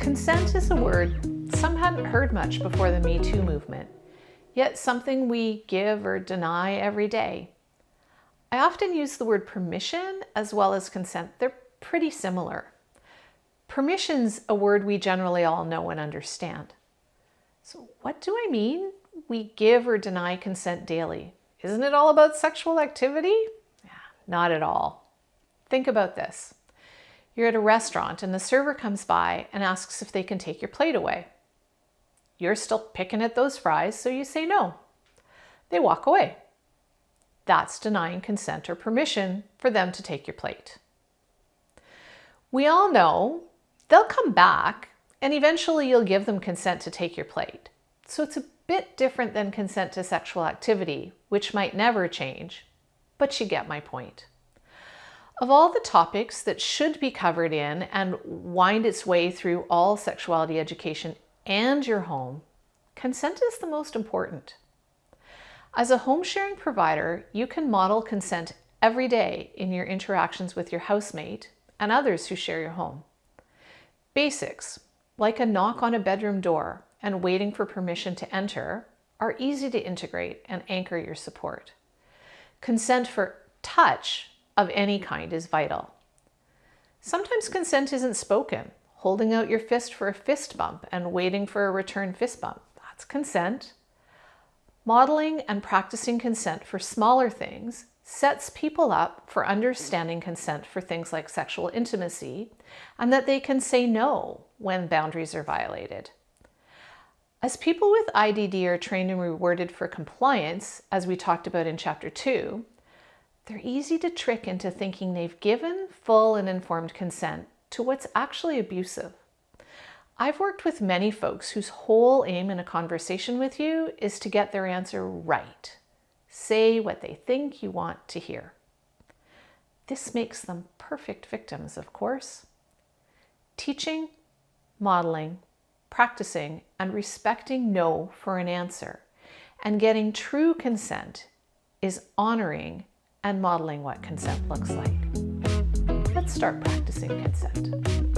Consent is a word some hadn't heard much before the Me Too movement, yet something we give or deny every day. I often use the word permission as well as consent. They're pretty similar. Permission's a word we generally all know and understand. So what do I mean? We give or deny consent daily. Isn't it all about sexual activity? Yeah, not at all. Think about this. You're at a restaurant and the server comes by and asks if they can take your plate away. You're still picking at those fries, so you say no. They walk away. That's denying consent or permission for them to take your plate. We all know they'll come back and eventually you'll give them consent to take your plate. So it's a bit different than consent to sexual activity, which might never change, but you get my point. Of all the topics that should be covered in and wind its way through all sexuality education and your home, consent is the most important. As a home sharing provider, you can model consent every day in your interactions with your housemate and others who share your home. Basics, like a knock on a bedroom door and waiting for permission to enter, are easy to integrate and anchor your support. Consent for touch of any kind is vital. Sometimes consent isn't spoken. Holding out your fist for a fist bump and waiting for a return fist bump, that's consent. Modeling and practicing consent for smaller things sets people up for understanding consent for things like sexual intimacy and that they can say no when boundaries are violated. As people with IDD are trained and rewarded for compliance, as we talked about in Chapter 2, they're easy to trick into thinking they've given full and informed consent to what's actually abusive. I've worked with many folks whose whole aim in a conversation with you is to get their answer right. Say what they think you want to hear. This makes them perfect victims, of course. Teaching, modeling, practicing, and respecting no for an answer, and getting true consent is honoring and modeling what consent looks like. Let's start practicing consent.